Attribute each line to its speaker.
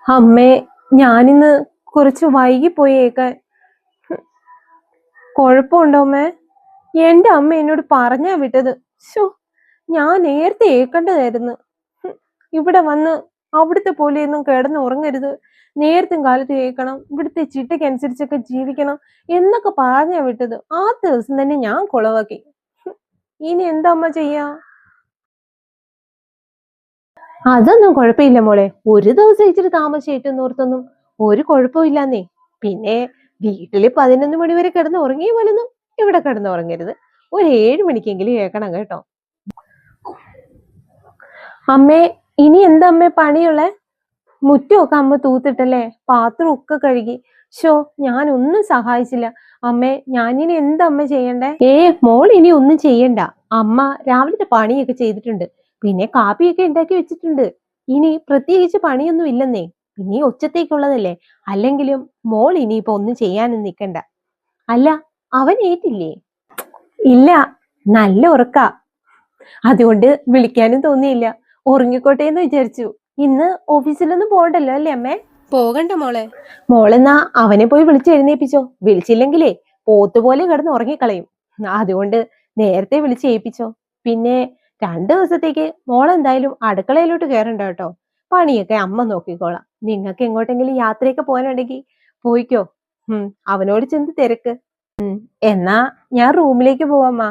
Speaker 1: അമ്മേ, ഞാനിന്ന് കുറച്ച് വൈകിപ്പോയേക്കാൻ. കുഴപ്പമുണ്ടോ അമ്മേ? എന്റെ അമ്മ എന്നോട് പറഞ്ഞാ വിട്ടത്. ശോ, ഞാൻ നേരത്തെ ഏക്കണ്ടതായിരുന്നു. ഇവിടെ വന്ന് അവിടുത്തെ പോലെയൊന്നും കിടന്ന് ഉറങ്ങരുത്, നേരത്തും കാലത്ത് ഏക്കണം, ഇവിടുത്തെ ചിട്ടയ്ക്കനുസരിച്ചൊക്കെ ജീവിക്കണം എന്നൊക്കെ പറഞ്ഞാ വിട്ടത്. ആ ദിവസം തന്നെ ഞാൻ കുളവാക്കി. ഇനി എന്താ അമ്മ ചെയ്യാ? അതൊന്നും കുഴപ്പമില്ല മോളെ. ഒരു ദിവസം ഇച്ചിരി താമസിച്ചേറ്റെന്നോർത്തൊന്നും ഒരു കുഴപ്പമില്ലാന്നേ. പിന്നെ വീട്ടില് 11 മണി വരെ കിടന്ന് ഉറങ്ങിയ പോലൊന്നും ഇവിടെ കിടന്ന് ഉറങ്ങരുത്. ഒരു 7 മണിക്കെങ്കിലും കേൾക്കണം കേട്ടോ. അമ്മേ, ഇനി എന്താ അമ്മേ പണിയുള്ളേ? മുറ്റമൊക്കെ അമ്മ തൂത്തിട്ടല്ലേ, പാത്രം ഒക്കെ കഴുകി. ഷോ, ഞാൻ ഒന്നും സഹായിച്ചില്ല. അമ്മേ, ഞാനിനി എന്താ അമ്മ ചെയ്യണ്ടേ? മോൾ ഇനി ഒന്നും ചെയ്യണ്ട. അമ്മ രാവിലത്തെ പണിയൊക്കെ ചെയ്തിട്ടുണ്ട്. പിന്നെ കാപ്പിയൊക്കെ ഉണ്ടാക്കി വെച്ചിട്ടുണ്ട്. ഇനി പ്രത്യേകിച്ച് പണിയൊന്നും ഇല്ലെന്നേ. ഇനി ഉച്ചത്തേക്കുള്ളതല്ലേ. അല്ലെങ്കിലും മോൾ ഇനിയിപ്പോ ഒന്നും ചെയ്യാനും നിൽക്കണ്ട. അല്ല, അവൻ ഏറ്റില്ലേ? ഇല്ല, നല്ല ഉറക്കാ. അതുകൊണ്ട് വിളിക്കാനും തോന്നിയില്ല. ഉറങ്ങിക്കോട്ടെ എന്ന് വിചാരിച്ചു. ഇന്ന് ഓഫീസിലൊന്നും പോകണ്ടല്ലോ അല്ലേ അമ്മേ? പോകണ്ട മോളെ. മോളെന്നാ അവനെ പോയി വിളിച്ചെഴുന്നേപ്പിച്ചോ. വിളിച്ചില്ലെങ്കിലേ പോത്തുപോലെ കിടന്ന് ഉറങ്ങിക്കളയും. അതുകൊണ്ട് നേരത്തെ വിളിച്ചേൽപ്പിച്ചോ. പിന്നെ 2 ദിവസത്തേക്ക് മോളെന്തായാലും അടുക്കളയിലോട്ട് കയറണ്ട കേട്ടോ. പണിയൊക്കെ അമ്മ നോക്കിക്കോളാം. നിങ്ങൾക്ക് എങ്ങോട്ടെങ്കിലും യാത്രയൊക്കെ പോകാനുണ്ടെങ്കിൽ പോയിക്കോ. അവനോട് ചെന്ന് തിരക്ക്. എന്നാ ഞാൻ റൂമിലേക്ക് പോവാമ്മ.